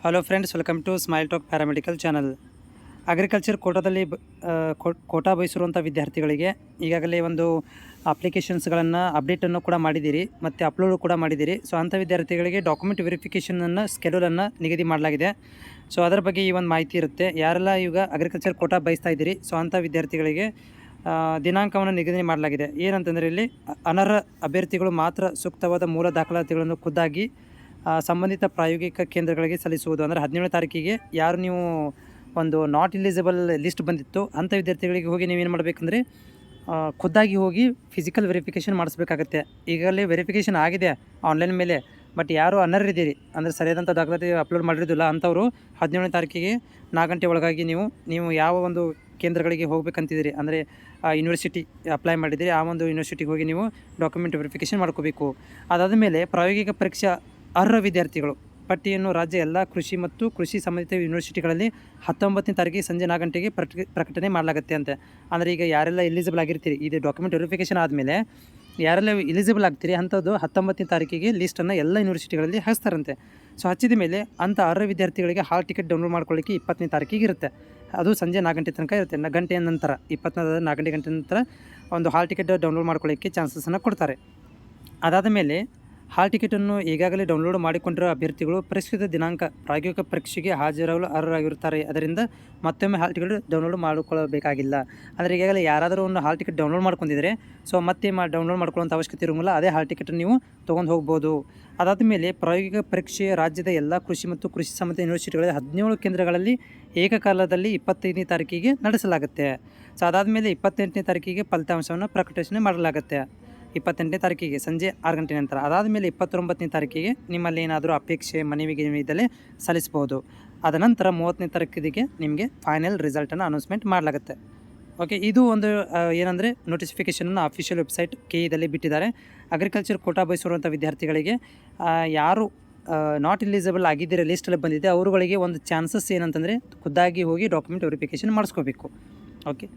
Hello friends, welcome to smile talk paramedical channel. Agriculture ಕೋಟಾದಲ್ಲಿ quota ಬಯಸಿರುವಂಥ ವಿದ್ಯಾರ್ಥಿಗಳಿಗೆ ಈಗಾಗಲೇ ಒಂದು ಅಪ್ಲಿಕೇಶನ್ಸ್ಗಳನ್ನು ಅಪ್ಡೇಟನ್ನು ಕೂಡ ಮಾಡಿದ್ದೀರಿ ಮತ್ತು ಅಪ್ಲೋಡ್ ಕೂಡ ಮಾಡಿದ್ದೀರಿ. ಸೊ ಅಂಥ ವಿದ್ಯಾರ್ಥಿಗಳಿಗೆ ಡಾಕ್ಯುಮೆಂಟ್ ವೆರಿಫಿಕೇಷನನ್ನು ಸ್ಕೆಡ್ಯೂಲನ್ನು ನಿಗದಿ ಮಾಡಲಾಗಿದೆ. ಸೊ ಅದರ ಬಗ್ಗೆ ಈ ಒಂದು ಮಾಹಿತಿ ಇರುತ್ತೆ. ಯಾರೆಲ್ಲ ಈಗ ಅಗ್ರಿಕಲ್ಚರ್ ಕೋಟಾ ಬಯಸ್ತಾ ಇದ್ದೀರಿ, ಸೊ ಅಂಥ ವಿದ್ಯಾರ್ಥಿಗಳಿಗೆ ದಿನಾಂಕವನ್ನು ನಿಗದಿ ಮಾಡಲಾಗಿದೆ. ಏನಂತಂದರೆ ಇಲ್ಲಿ ಅನರ್ಹ ಅಭ್ಯರ್ಥಿಗಳು ಮಾತ್ರ ಸೂಕ್ತವಾದ ಮೂಲ ದಾಖಲಾತಿಗಳನ್ನು ಖುದ್ದಾಗಿ ಸಂಬಂಧಿತ ಪ್ರಾಯೋಗಿಕ ಕೇಂದ್ರಗಳಿಗೆ ಸಲ್ಲಿಸುವುದು. ಅಂದರೆ 17ನೇ ತಾರೀಕಿಗೆ ಯಾರು ನೀವು ಒಂದು ನಾಟ್ ಎಲಿಜಿಬಲ್ ಲಿಸ್ಟ್ ಬಂದಿತ್ತು ಅಂಥ ವಿದ್ಯಾರ್ಥಿಗಳಿಗೆ ಹೋಗಿ ನೀವೇನು ಮಾಡಬೇಕಂದ್ರೆ ಖುದ್ದಾಗಿ ಹೋಗಿ ಫಿಸಿಕಲ್ ವೆರಿಫಿಕೇಷನ್ ಮಾಡಿಸ್ಬೇಕಾಗತ್ತೆ. ಈಗಾಗಲೇ ವೆರಿಫಿಕೇಷನ್ ಆಗಿದೆ ಆನ್ಲೈನ್ ಮೇಲೆ, ಬಟ್ ಯಾರು ಅನರ್ಹರಿದ್ದೀರಿ ಅಂದರೆ ಸರಿಯಾದಂಥ ದಾಖಲಾತಿ ಅಪ್ಲೋಡ್ ಮಾಡಿರೋದಿಲ್ಲ ಅಂಥವರು 17ನೇ ತಾರೀಕಿಗೆ 4 ಗಂಟೆ ಒಳಗಾಗಿ ನೀವು ಯಾವ ಒಂದು ಕೇಂದ್ರಗಳಿಗೆ ಹೋಗ್ಬೇಕಂತಿದ್ದೀರಿ, ಅಂದರೆ ಯೂನಿವರ್ಸಿಟಿ ಅಪ್ಲೈ ಮಾಡಿದ್ದೀರಿ ಆ ಒಂದು ಯೂನಿವರ್ಸಿಟಿಗೆ ಹೋಗಿ ನೀವು ಡಾಕ್ಯುಮೆಂಟ್ ವೆರಿಫಿಕೇಷನ್ ಮಾಡ್ಕೋಬೇಕು. ಅದಾದ ಮೇಲೆ ಪ್ರಾಯೋಗಿಕ ಪರೀಕ್ಷೆ ಅರ್ಹ ವಿದ್ಯಾರ್ಥಿಗಳು ಪಟ್ಟಿಯನ್ನು ರಾಜ್ಯ ಎಲ್ಲ ಕೃಷಿ ಮತ್ತು ಕೃಷಿ ಸಂಬಂಧಿತ ಯೂನಿವರ್ಸಿಟಿಗಳಲ್ಲಿ 19ನೇ ತಾರೀಕಿಗೆ ಸಂಜೆ 4 ಗಂಟೆಗೆ ಪ್ರಕಟಣೆ ಮಾಡಲಾಗುತ್ತೆ ಅಂತೆ. ಅಂದರೆ ಈಗ ಯಾರೆಲ್ಲ ಎಲಿಜಿಬಲ್ ಆಗಿರ್ತೀರಿ, ಇದು ಡಾಕ್ಯುಮೆಂಟ್ ವೆರಿಫಿಕೇಷನ್ ಆದಮೇಲೆ ಯಾರೆಲ್ಲ ಎಲಿಜಿಬಲ್ ಆಗ್ತೀರಿ ಅಂಥದ್ದು 19ನೇ ತಾರೀಕಿಗೆ ಲಿಸ್ಟನ್ನು ಎಲ್ಲ ಯೂನಿವರ್ಸಿಟಿಗಳಲ್ಲಿ ಹಾಕ್ತಾರಂತೆ. ಸೊ ಹಚ್ಚಿದ ಮೇಲೆ ಅಂಥ ಅರ್ಹ ವಿದ್ಯಾರ್ಥಿಗಳಿಗೆ ಹಾಲ್ ಟಿಕೆಟ್ ಡೌನ್ಲೋಡ್ ಮಾಡ್ಕೊಳ್ಳಿಕ್ಕೆ 20ನೇ ತಾರೀಕಿಗೆ ಇರುತ್ತೆ. ಅದು ಸಂಜೆ 4 ಗಂಟೆ ತನಕ ಇರುತ್ತೆ. ಗಂಟೆಯ ನಂತರ 4 ಗಂಟೆ ನಂತರ ಒಂದು ಹಾಲ್ ಟಿಕೆಟ್ ಡೌನ್ಲೋಡ್ ಮಾಡ್ಕೊಳ್ಳಿಕ್ಕೆ ಚಾನ್ಸಸ್ಸನ್ನು ಕೊಡ್ತಾರೆ. ಅದಾದ ಮೇಲೆ ಹಾಲ್ ಟಿಕೆಟನ್ನು ಈಗಾಗಲೇ ಡೌನ್ಲೋಡ್ ಮಾಡಿಕೊಂಡಿರೋ ಅಭ್ಯರ್ಥಿಗಳು ಪರಿಷ್ಕೃತ ದಿನಾಂಕ ಪ್ರಾಯೋಗಿಕ ಪರೀಕ್ಷೆಗೆ ಹಾಜರಾಗಲು ಅರ್ಹರಾಗಿರುತ್ತಾರೆ. ಅದರಿಂದ ಮತ್ತೊಮ್ಮೆ ಹಾಲ್ ಟಿಕೆಟ್ ಡೌನ್ಲೋಡ್ ಮಾಡಿಕೊಳ್ಳಬೇಕಾಗಿಲ್ಲ. ಅಂದರೆ ಈಗಾಗಲೇ ಯಾರಾದರೂ ಒಂದು ಹಾಲ್ ಟಿಕೆಟ್ ಡೌನ್ಲೋಡ್ ಮಾಡ್ಕೊಂಡಿದ್ರೆ ಸೊ ಮತ್ತೆ ಡೌನ್ಲೋಡ್ ಮಾಡ್ಕೊಳ್ಳೋಂಥ ಅವಶ್ಯಕತೆ ಇರೋಂಗಿಲ್ಲ. ಅದೇ ಹಾಲ್ ಟಿಕೆಟನ್ನು ನೀವು ತೊಗೊಂಡು ಹೋಗ್ಬೋದು. ಅದಾದ ಮೇಲೆ ಪ್ರಾಯೋಗಿಕ ಪರೀಕ್ಷೆ ರಾಜ್ಯದ ಎಲ್ಲ ಕೃಷಿ ಮತ್ತು ಕೃಷಿ ಸಂಬಂಧಿತ ಯೂನಿವರ್ಸಿಟಿಗಳಲ್ಲಿ 17 ಕೇಂದ್ರಗಳಲ್ಲಿ ಏಕಕಾಲದಲ್ಲಿ 25ನೇ ತಾರೀಕಿಗೆ ನಡೆಸಲಾಗುತ್ತೆ. ಸೊ ಅದಾದಮೇಲೆ 28ನೇ ತಾರೀಕಿಗೆ ಫಲಿತಾಂಶವನ್ನು ಪ್ರಕಟಣೆ ಮಾಡಲಾಗುತ್ತೆ. 28ನೇ ತಾರೀಕಿಗೆ ಸಂಜೆ 6 ಗಂಟೆ ನಂತರ. ಅದಾದಮೇಲೆ 29ನೇ ತಾರೀಕಿಗೆ ನಿಮ್ಮಲ್ಲಿ ಏನಾದರೂ ಅಪೇಕ್ಷೆ ಮನವಿಗೆ ಇದ್ದಲ್ಲಿ ಸಲ್ಲಿಸ್ಬೋದು. ಅದ ನಂತರ 30ನೇ ತಾರೀಕಿಗೆ ನಿಮಗೆ ಫೈನಲ್ ರಿಸಲ್ಟನ್ನು ಅನೌನ್ಸ್ಮೆಂಟ್ ಮಾಡಲಾಗುತ್ತೆ. ಓಕೆ, ಇದು ಒಂದು ಏನಂದರೆ ನೋಟಿಫಿಕೇಷನನ್ನು ಅಫಿಷಿಯಲ್ ವೆಬ್ಸೈಟ್ ಕೆಇದಲ್ಲಿ ಬಿಟ್ಟಿದ್ದಾರೆ. ಅಗ್ರಿಕಲ್ಚರ್ ಕೋಟಾ ಬಯಸಿರುವಂಥ ವಿದ್ಯಾರ್ಥಿಗಳಿಗೆ ಯಾರು ನಾಟ್ ಎಲಿಜಿಬಲ್ ಆಗಿದ್ದರೆ ಲಿಸ್ಟಲ್ಲಿ ಬಂದಿದೆ ಅವರುಗಳಿಗೆ ಒಂದು ಚಾನ್ಸಸ್ ಏನಂತಂದರೆ ಖುದ್ದಾಗಿ ಹೋಗಿ ಡಾಕ್ಯುಮೆಂಟ್ ವೆರಿಫಿಕೇಷನ್ ಮಾಡಿಸ್ಕೋಬೇಕು. ಓಕೆ.